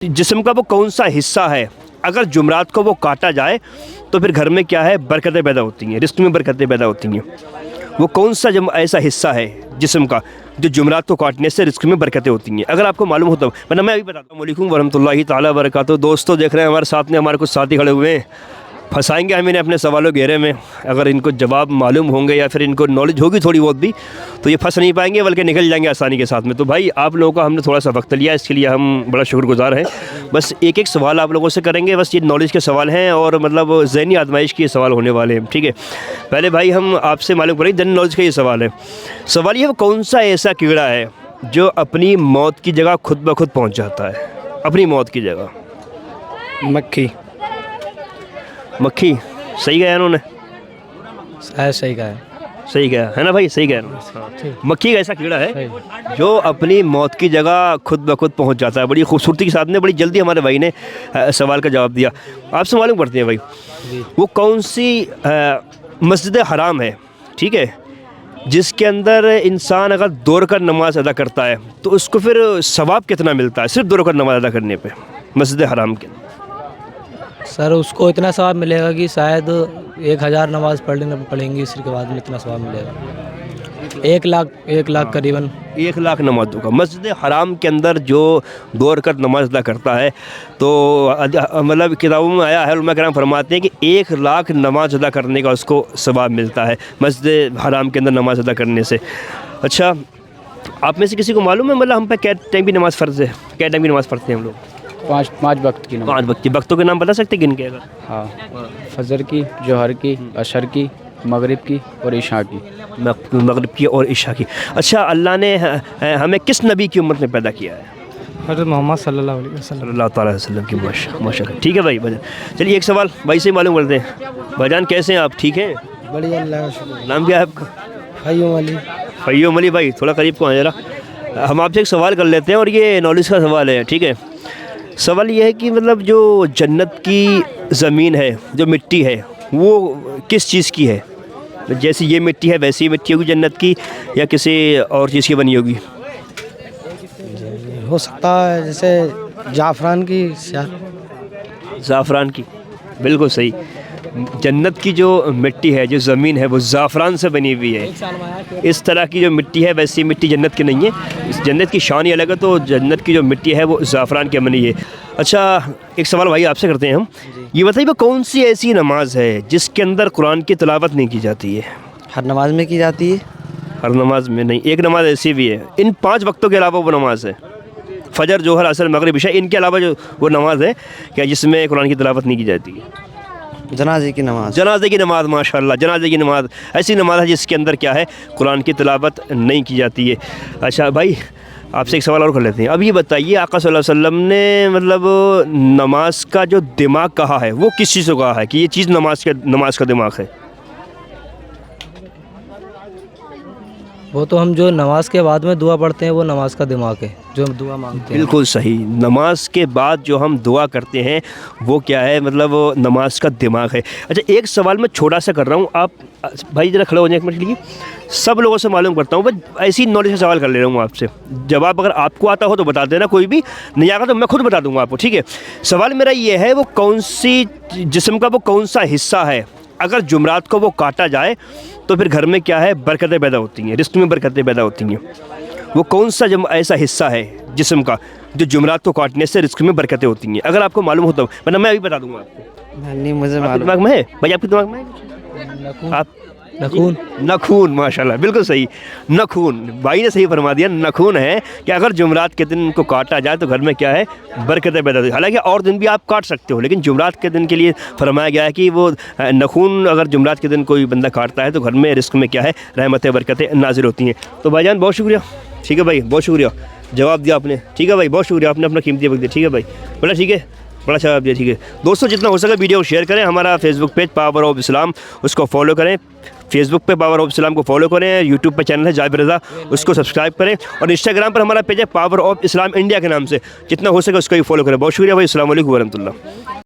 जिस्म का वो कौन सा हिस्सा है अगर जुमरात को वो काटा जाए तो फिर घर में क्या है बरकतें पैदा होती हैं, रिस्क में बरकतें पैदा होती हैं। वो कौन सा ऐसा हिस्सा है जिस्म का जो जुमरात को काटने से रिस्क में बरकतें होती हैं। अगर आपको मालूम हो तो वरना मैं अभी बताता हूँ। वालेकुम वरहमतुल्लाहि ताला वबरकातुहू। दोस्तों देख रहे हैं हमारे साथ में हमारे कुछ साथी खड़े हुए हैं, फंसाएंगे हमें अपने सवालों घेरे में। अगर इनको जवाब मालूम होंगे या फिर इनको नॉलेज होगी थोड़ी बहुत भी तो ये फंस नहीं पाएंगे बल्कि निकल जाएंगे आसानी के साथ में। तो भाई आप लोगों का हमने थोड़ा सा वक्त लिया, इसके लिए हम बड़ा शुक्रगुजार हैं। बस एक एक सवाल आप लोगों से करेंगे, बस ये नॉलेज के सवाल हैं और मतलब ज़हनी आजमाइश के सवाल होने वाले हैं, ठीक है। पहले भाई हम आपसे मालूम करेंगे जनरल नॉलेज का ये सवाल है। सवाल ये, वो कौन सा ऐसा कीड़ा है जो अपनी मौत की जगह खुद ब खुद पहुँच जाता है, अपनी मौत की जगह? मक्खी। मक्खी? सही गया उन्होंने, सही कहा है। सही गया है ना भाई, सही गया। मक्खी का ऐसा कीड़ा है जो अपनी मौत की जगह खुद ब खुद पहुंच जाता है। बड़ी खूबसूरती के साथ में बड़ी जल्दी हमारे भाई ने सवाल का जवाब दिया। आपसे मालूम करते हैं भाई, वो कौन सी मस्जिद हराम है, ठीक है, जिसके अंदर इंसान अगर 2 रकात नमाज अदा करता है तो उसको फिर सवाब कितना मिलता है सिर्फ 2 रकात नमाज अदा करने पे मस्जिद हराम के? सर उसको इतना सवाब मिलेगा कि शायद 1000 नमाज पढ़ेंगी, इसके बाद में इतना सवाब मिलेगा। 1 लाख करीबन। 1 लाख नमाजों का मस्जिद हराम के अंदर जो 2 रकात नमाज अदा करता है तो मतलब किताबों में आया है, उलमा किराम फरमाते हैं कि 1 लाख नमाज अदा करने का उसको सवाब मिलता है मस्जिद हराम के अंदर नमाज अदा करने से। अच्छा, आप में से किसी को मालूम है मतलब हम पे क्या टाइम की नमाज़ फ़र्ज़ है, क्या टाइम की नमाज़ पढ़ते हैं हम लोग? 5 वक्त की नमाज। 5 वक्त की। वक्तों के नाम बता सकते हैं किन के? अगर हाँ, फजर की, जोहर की, अशर की, मगरिब की और इशा की। मगरिब की और इशा की। अच्छा, अल्लाह ने हमें किस नबी की उम्मत में पैदा किया है? हज़रत मोहम्मद सल्लल्लाहु अलैहि वसल्लम की। माशाअल्लाह। ठीक है भाई भाईजान, चलिए एक सवाल भाई से मालूम करते हैं। भाईजान कैसे हैं आप, ठीक हैं? बढ़िया, अल्लाह का शुक्र। नाम क्या है आपका? फय्यूम अली। फय्यूम अली भाई, थोड़ा करीब को आ जरा। हम आपसे एक सवाल कर लेते हैं और ये नॉलेज का सवाल है, ठीक है। सवाल ये है कि मतलब जो जन्नत की ज़मीन है, जो मिट्टी है, वो किस चीज़ की है? जैसी ये मिट्टी है वैसी मिट्टी होगी जन्नत की या किसी और चीज़ की बनी होगी? हो सकता है जैसे जाफ़रान की। ज़ाफ़रान की, बिल्कुल सही। जन्नत की जो मिट्टी है, जो ज़मीन है, वो ज़ाफ़रान से बनी हुई है। इस तरह की जो मिट्टी है वैसी मिट्टी जन्नत की नहीं है। इस जन्नत की शान ही अलग है, तो जन्नत की जो मिट्टी है वो ज़ाफ़रान की बनी है। अच्छा, एक सवाल भाई आपसे करते हैं हम। ये बताइए वो कौन सी ऐसी नमाज है जिसके अंदर कुरान की तिलावत नहीं की जाती है? हर नमाज में की जाती है। हर नमाज में नहीं, एक नमाज ऐसी भी है, इन 5 वक्तों के अलावा वो नमाज है, फजर, जोहर, असर, मगरिब, इशा, इनके अलावा जो वो नमाज है क्या जिसमें कुरान की तिलावत नहीं की जाती है? जनाजे की नमाज। जनाजे की नमाज, माशाअल्लाह। जनाजे की नमाज ऐसी नमाज है जिसके अंदर क्या है कुरान की तिलावत नहीं की जाती है। अच्छा भाई, आपसे एक सवाल और कर लेते हैं। अब ये बताइए, आका सल्लल्लाहु अलैहि वसल्लम ने मतलब नमाज का जो दिमाग कहा है वो किस चीज़ को कहा है कि ये चीज़ नमाज का दिमाग है? वो तो हम जो नमाज के बाद में दुआ पढ़ते हैं वो नमाज का दिमाग है, जो हम दुआ मांगते हैं। बिल्कुल सही। नमाज के बाद जो हम दुआ करते हैं वो क्या है, मतलब वो नमाज का दिमाग है। अच्छा, एक सवाल मैं छोटा सा कर रहा हूँ, आप भाई ज़रा खड़े हो जाए एक मिनट के लिए। सब लोगों से मालूम करता हूँ, बस ऐसी नॉलेज का सवाल कर ले रहा हूँ आपसे। जवाब अगर आपको आता हो तो बता देना, कोई भी नहीं आएगा तो मैं खुद बता दूँगा आपको, ठीक है। सवाल मेरा ये है, वो कौन सी जिस्म का वो कौन सा हिस्सा है अगर जुमरात को वो काटा जाए तो फिर घर में क्या है बरकतें पैदा होती हैं, रिस्क में बरकतें पैदा होती हैं। वो कौन सा ऐसा हिस्सा है जिस्म का जो जुमरात को काटने से रिस्क में बरकतें होती हैं? अगर आपको मालूम हो तो वरना मैं अभी बता दूंगा आपको। नहीं, मुझे आपके दिमाग में है भाई? आपके दिमाग में है? आप नखून। नखून, माशाल्लाह, बिल्कुल सही। नखून, भाई ने सही फरमा दिया। नखून है कि अगर जुमरात के दिन को काटा जाए तो घर में क्या है बरकतें पैदा होती है। हालांकि और दिन भी आप काट सकते हो, लेकिन जुमरात के दिन के लिए फरमाया गया है कि वो नखून अगर जुमरात के दिन कोई बंदा काटता है तो घर में रिस्क में क्या है रहमतें बरकतें नाजिल होती हैं। तो भाईजान बहुत शुक्रिया, ठीक है भाई, बहुत शुक्रिया, जवाब दिया आपने, ठीक है भाई, बहुत शुक्रिया, आपने अपना कीमती वक्त दिया, ठीक है भाई, बड़ा ठीक है, बड़ा अच्छा जवाब दिया, ठीक है। दोस्तों जितना हो सके वीडियो को शेयर करें। हमारा Facebook page power of Islam, उसको फॉलो करें। फेसबुक पे पावर ऑफ इस्लाम को फॉलो करें। यूट्यूब पे चैनल है जाबिर रज़ा, उसको सब्सक्राइब करें। और इंस्टाग्राम पर हमारा पेज है पावर ऑफ इस्लाम इंडिया के नाम से, जितना हो सके उसको ही फॉलो करें। बहुत शुक्रिया भाई, अस्सलाम वालेकुम वरहमतुल्लाह।